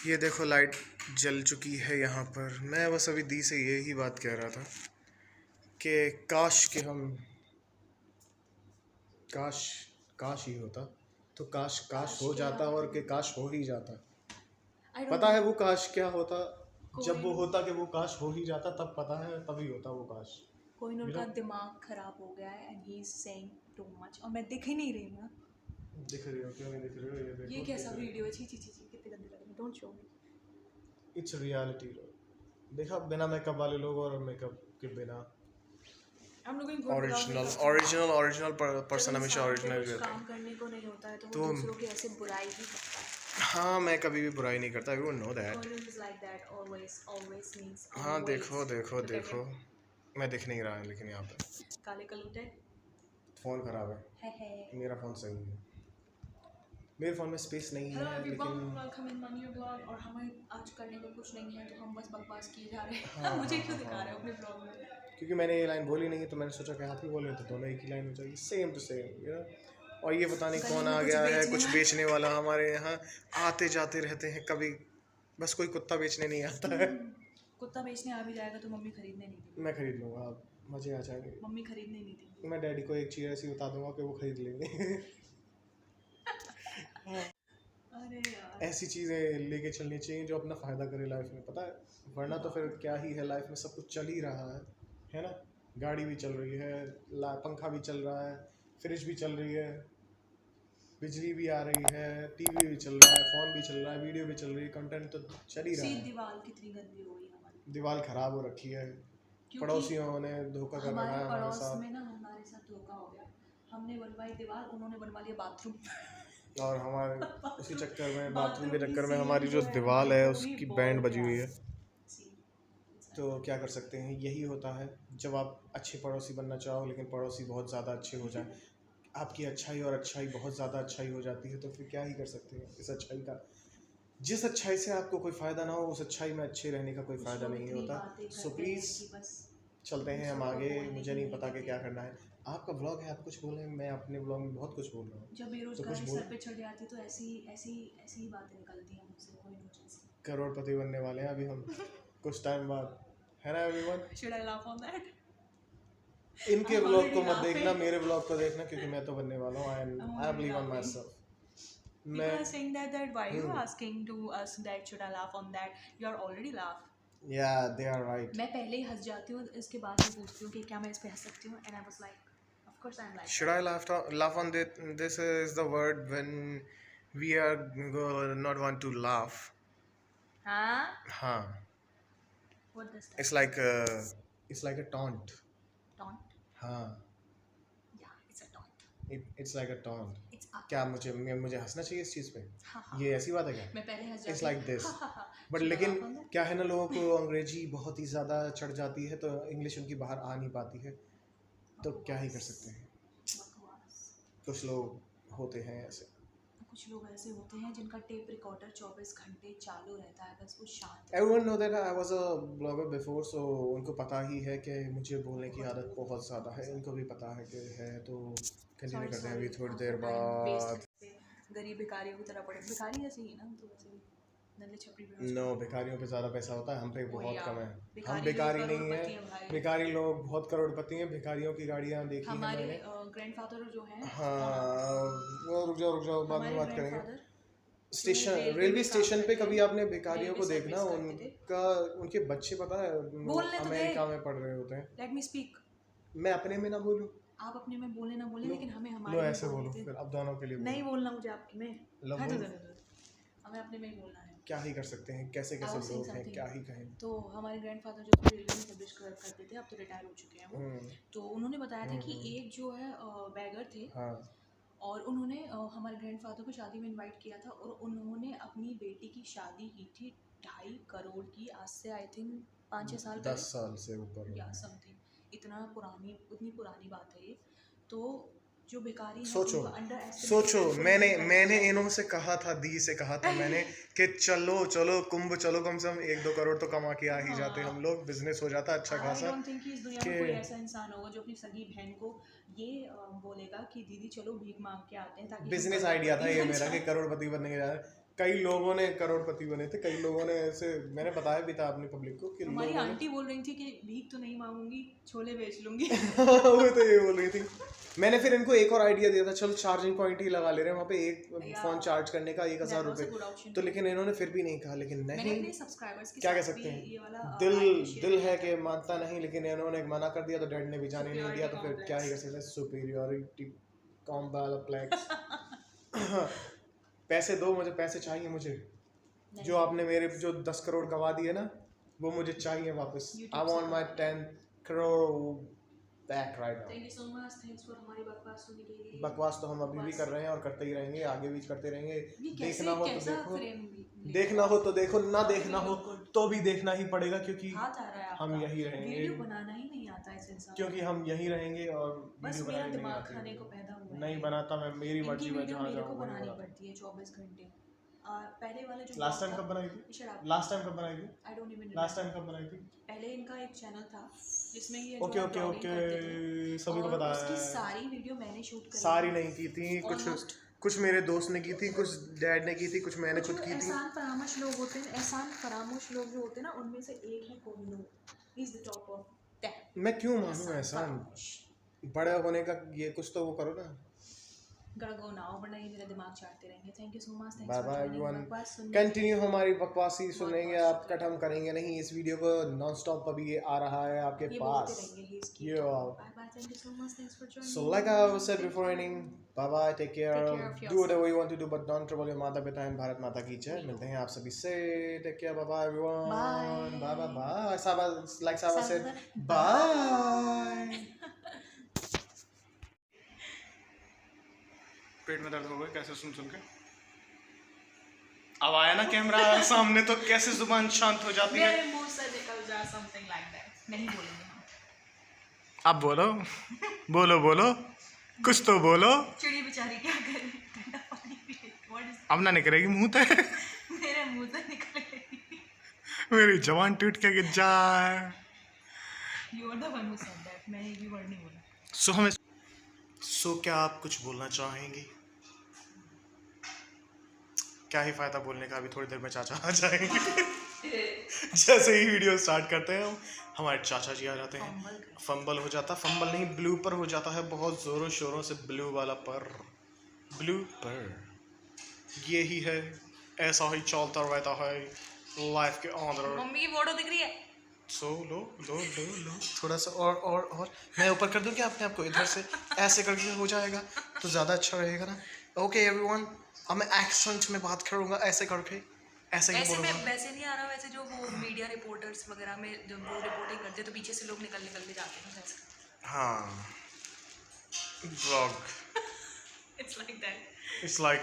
ये देखो लाइट जल चुकी है यहाँ पर। मैं बस अभी दी से यही बात कह रहा था कि काश कि हम काश काश ही होता, तो काश काश हो जाता और कि काश हो ही जाता। पता है वो काश क्या होता? जब वो होता कि वो काश हो ही जाता तब पता है तभी होता वो काश। कोहिनूर का दिमाग खराब हो गया है and he is saying too much. और मैं दिख ही नहीं रही हूँ। दिख रही हो? क्यों नहीं दिख रही हो? ये देखो ये कैसा वीडियो है? छी छी छी छी, कितने गंदे लग रहे हैं। Don't show me. It's reality. देखा, बिना मेकअप वाले लोग और मेकअप के बिना I'm looking good without original makeup. Original person जब हमेशा इंसान पे ओरिजिनल कुछ रहता काम है। करने को नहीं होता है तो वो तो दूसरों की ऐसे बुराई ही करता है। हाँ, मैं कभी भी बुराई नहीं करता, you know that. Kohinoor is like that. Always, always means हाँ always. देखो देखो Look at देखो, him. मैं दिख नहीं रहा है लेकिन यहाँ पे काले कलूटे फ़ोन ख़राब है। है। मेरा फ़ोन सही है, मेरे फ़ोन में स्पेस नहीं हेलो है एवरीवन, लेकिन welcome in my new blog. और हमें आज करने को कुछ नहीं है तो हम बस बकवास किए जा रहे हैं। हाँ मुझे हाँ क्यों हाँ दिखा रहे हो हाँ, अपने ब्लॉग में? क्योंकि मैंने ये लाइन बोली नहीं तो मैंने सोचा कि आप ही बोले तो दोनों एक ही लाइन हो जाएगी, same to same, you know. और ये पता नहीं गली कौन में आ कुछ गया है, बेचने कुछ वाला। बेचने वाला हमारे यहाँ आते जाते रहते हैं कभी। बस कोई कुत्ता बेचने नहीं आता है। कुत्ता बेचने आ भी जाएगा तो मम्मी खरीदने नहीं देगी। मैं खरीद लूँगा, आप मज़े आ जाएंगे। मम्मी खरीदने नहीं देगी। मैं डैडी को एक चीज़ ऐसी बता दूंगा कि वो खरीद लेंगे। हाँ, अरे यार, ऐसी चीज़ें लेके चलनी चाहिए जो अपना फ़ायदा करे लाइफ में, पता है। वरना तो फिर क्या ही है, लाइफ में सब कुछ चल ही रहा है ना। गाड़ी भी चल रही है, पंखा भी चल रहा है, फ्रिज भी चल रही है, बिजली भी आ रही है, टीवी भी चल रहा है, फ़ोन भी चल रहा है, वीडियो भी चल रही है, कंटेंट तो चल ही रहा सी है। दीवार कितनी गंदी हो गई हमारी। दीवार ख़राब हो रखी है, क्योंकि पड़ोसियों ने धोखा कर रखा हमारे है हमारे पड़ोस साथ। में ना हमारे साथ धोखा हो गया। हमने बनवाई दीवार, उन्होंने बनवा लिया बाथरूम। और हमारे उसी चक्कर में, बाथरूम के बाथरूम की चक्कर में सीलिंग हमारी जो जो है दीवार हमारी है पूरी उसकी बैंड बहुत बजी हुई है। सी। तो क्या कर सकते हैं, यही होता है जब आप अच्छे पड़ोसी बनना चाहो लेकिन पड़ोसी बहुत ज़्यादा अच्छे हो जाए। आपकी अच्छाई और अच्छाई बहुत ज़्यादा अच्छाई हो जाती है तो फिर क्या ही कर सकते हैं इस अच्छाई का। जिस अच्छाई से आपको कोई फ़ायदा ना हो उस अच्छाई में अच्छे रहने का कोई कुछ फ़ायदा लोग नहीं इतनी होता। बातें सो करते हैं प्लीज़ कि बस चलते हैं हम दूसरों को आगे। बोलने मुझे ही नहीं नहीं पता कि देते। क्या करना है। आपका ब्लॉग है, आप कुछ बोल रहे हैं, मैं अपने ब्लॉग में बहुत कुछ बोल रहा हूँ। जब तो बेरोजगारी कुछ सर बोल। पे चढ़ जाती तो ऐसी ऐसी ऐसी ही बातें निकलती हैं मुझसे, कोई इमरजेंसी। करोड़पति बनने वाले हैं अभी हम कुछ टाइम बाद, है ना everyone. Should I laugh on that? इनके I'm ब्लॉग को already मत देखना, laughing. मेरे ब्लॉग को देखना क्योंकि मैं तो बनने वाला हूँ। I'm I already believe on my laughing. Self. People मैं are saying that why are you asking to us that should I laugh on that? You are already laugh. या दे आर राइट। मैं पहले ही हंस जाती हूँ, इसके बाद मैं पूछती हूँ कि क्या मैं इस पे हंस सकती हूँ, and I was like, of course I'm like Should that. I laugh on this? This is the word when we are not want to laugh. हाँ? हाँ, What does that it's mean? like it's like a taunt. Taunt? हाँ, Yeah, it's a taunt. it's like a taunt. It's a क्या taunt. मुझे हंसना चाहिए इस चीज़ पे? हाँ हाँ। ये ऐसी बात है क्या? मैं पहले हंस It's जाती like this. But Should I लेकिन laugh on that? क्या है ना, लोगों को अंग्रेजी बहुत ही ज़्यादा चढ़ जाती है तो इंग्लिश उनकी बाहर आ नहीं पाती है, तो क्या ही कर सकते हैं। बकवास। कुछ लोग होते हैं ऐसे। कुछ लोग ऐसे होते हैं जिनका टेप रिकॉर्डर 24 घंटे चालू रहता है, बस वो शांत रहता Everyone know that I was a blogger before, so उनको पता ही है कि मुझे बोलने की आदत बहुत ज़्यादा है। इनको भी पता है कि है, तो कंटिन्यू करते हैं अभी थोड़ी देर बाद। गरीब भिखारियों की तरह पड़े। भिखारी ऐसे ही ना, तो वैसे भी नल्ले छपरी बेरोजगार। नो, भिखारियों पे ज़्यादा पैसा होता है, हम पे बहुत यार, कम है। हम भिखारी भिखारी लोग नहीं करोड़पति है, हैं भाई। भिखारी लोग बहुत करोड़पति हैं। भिखारियों की गाड़ियाँ देखी हैं हमारे मैंने। ग्रैंडफादर जो हैं, हाँ, वो रुक जाओ, बाद में हमारे बात करेंगे। ग्रैंडफादर स्टेशन, रेलवे रेलवे में काम स्टेशन पे करते कभी हैं, आपने भिखारियों को रेलवे देखना, सर्विस करते थे। उनका उनके बच्चे पता है बोलने तो दे। अमेरिका में पढ़ रहे होते हैं। Let me speak. मैं अपने में ना बोलूं? आप अपने में बोले ना बोले, लो, लेकिन हमें लो हमारे में ऐसे बोलने बोलो, दे। फिर अब दोनों के लिए नहीं बोलो। बोलना मुझे आपके में। लो हाँ, बोलो। हमें अपने में ही बोलना है। क्या ही कर सकते हैं, कैसे I कैसे was saying लोग हैं, something. क्या ही कहें। तो हमारे ग्रैंडफादर जो रेलवे में सर्विस करते थे, अब तो रिटायर हो चुके हैं वो। तो उन्होंने बताया था कि एक जो है बैगर थे, हाँ, और उन्होंने हमारे ग्रैंडफादर को शादी में इनवाइट किया था, और उन्होंने अपनी बेटी की शादी की थी 2.5 करोड़ की, आज से आई थिंक 5-6 साल 10 साल से ऊपर या समथिंग। उतनी पुरानी बात है ये। तो जो भिखारी हैं सोचो उनको अंडर एस्टिमेट सोचो, बिल्कुल मैंने नहीं करना मैंने चाहिए। इन्हों से कहा था, दी से कहा था मैंने कि चलो चलो कुंभ चलो, कम से कम 1-2 करोड़ तो कमा के आ ही जाते हाँ। हम लोग, बिजनेस हो जाता अच्छा आई खासा। डोंट थिंक कि इस दुनिया में कि कोई ऐसा इंसान होगा जो अपनी सगी बहन को ये बोलेगा कि दीदी चलो भीख मांग के आते हैं, ताकि हम बिजनेस आइडिया था करोड़पति ये बन मेरा कि जाएं। करोड़पति बनने के जा रहे हैं। कई लोगों ने करोड़पति बने थे, कई लोगों ने ऐसे, मैंने बताया भी था अपनी पब्लिक को कि हमारी लोगों ने आंटी बोल रही थी कि भीख तो नहीं मांगूंगी, छोले बेच लूंगी। वो तो ये बोल रही थी। मैंने फिर इनको एक और आइडिया दिया था, चलो चार्जिंग पॉइंट ही लगा ले रहे हैं वहाँ पे, एक फोन चार्ज करने का 1000 रुपये। तो लेकिन इन्होंने फिर भी नहीं कहा, लेकिन नहीं, क्या कह सकते हैं, दिल है कि मानता नहीं, लेकिन इन्होंने मना कर दिया तो डैड ने भी जाने नहीं दिया, तो फिर क्या ही कर सकते हैं, सुपीरियरिटी कॉम्प्लेक्स। पैसे दो मुझे, पैसे चाहिए मुझे, जो आपने मेरे जो 10 करोड़ गवा दिए ना, वो मुझे चाहिए वापस। I want my 10 crore back right now. Thank you so much, thanks for हमारी बकवास सुनने के लिए। बकवास तो हम अभी भी कर रहे हैं और करते ही रहेंगे, आगे भी करते रहेंगे। देखना हो तो देखो, देखना हो तो देखो, ना देखना हो तो भी देखना ही पड़ेगा, क्योंकि हम यही रहेंगे। वीडियो बनाना ही नहीं आता इस इंसान, क्योंकि हम यही रहेंगे और बस मेरा दिमाग खाने को पैदा हुआ है। नहीं बनाता मैं, मेरी मर्जी में जहाँ जाऊँ बनानी पड़ती है 24 घंटे। पहले वाले जो लास्ट टाइम कब बनाई थी? लास्ट टाइम कब बनाई थी? I don't even last time कब बनाई थी? पहले इनका एक चैनल था जिसमें ये ओके सभी को पता है। उसकी सारी वीडियो मैंने शूट करी, सारी नहीं की थी, कुछ मेरे दोस्त ने की थी, कुछ डैड ने की थी, कुछ मैंने खुद की थी। एहसान फरामोश लोग होते हैं, एहसान फरामोश लोग जो होते हैं ना, उनमें से एक है Kohinoor, he is the top of that. मैं क्यों मानूं एहसान? बड़े होने का ये कुछ तो वो करो ना। गड़गो नाव बनाइए, मेरा दिमाग चाटते रहेंगे। Thank you so much, bye bye everyone. Continue हमारी बकवासी सुनेंगे आप, कट हम करेंगे नहीं इस वीडियो को, नॉन स्टॉप अभी ये आ रहा है आपके पास। ये bye bye, thank you so much, thanks for joining. So like I said before ending, bye bye, take care, do whatever you want to do, but don't trouble your माता पिता and Bharat माता की जय। मिलते हैं आप सभी से, take care, bye bye everyone, bye bye bye, Saba, like Saba said, bye। पेट में दर्द हो गया कैसे सुन के, अब आया ना कैमरा सामने तो कैसे जुबान शांत हो जाती है। मेरे मुंह से निकल जा something like that, नहीं बोलेंगे हम। अब बोलो बोलो बोलो, कुछ तो बोलो। चिड़ी बेचारी क्या करे, ठंडा पानी पी। अब ना निकलेगी मुंह से, मेरे मुंह से निकलेगी, मेरी जवान टूट के गिर जाए। You are the one who said that, मैं एक भी वर्ड नहीं बोला। सो क्या आप कुछ बोलना चाहेंगी? क्या ही फायदा बोलने का, अभी थोड़ी देर में चाचा आ जाएंगे। जैसे ही वीडियो स्टार्ट करते हैं हमारे चाचा जी आ जाते हैं, फंबल हो जाता, फंबल नहीं ब्लू पर हो जाता है, बहुत जोरों शोरों से ब्लू वाला पर, ब्लू पर। ये ही है, ऐसा ही चलता रहता है लाइफ के अंदर। मम्मी की फोटो दिख रही है, सो लो थोड़ा सा और मैं ऊपर कर दूं क्या अपने आप को, इधर से ऐसे करके हो जाएगा तो ज़्यादा अच्छा रहेगा ना। ओके एवरीवन, अब मैं एक्सेंट में बात करूँगा, ऐसे करके, ऐसे ही बोलूँगा। वैसे नहीं आ रहा, वैसे जो वो मीडिया रिपोर्टर्स वगैरह में जब वो रिपोर्टिंग करते हैं तो पीछे से लोग निकल के जाते हैं वैसे। हाँ, blog It's like that. It's like,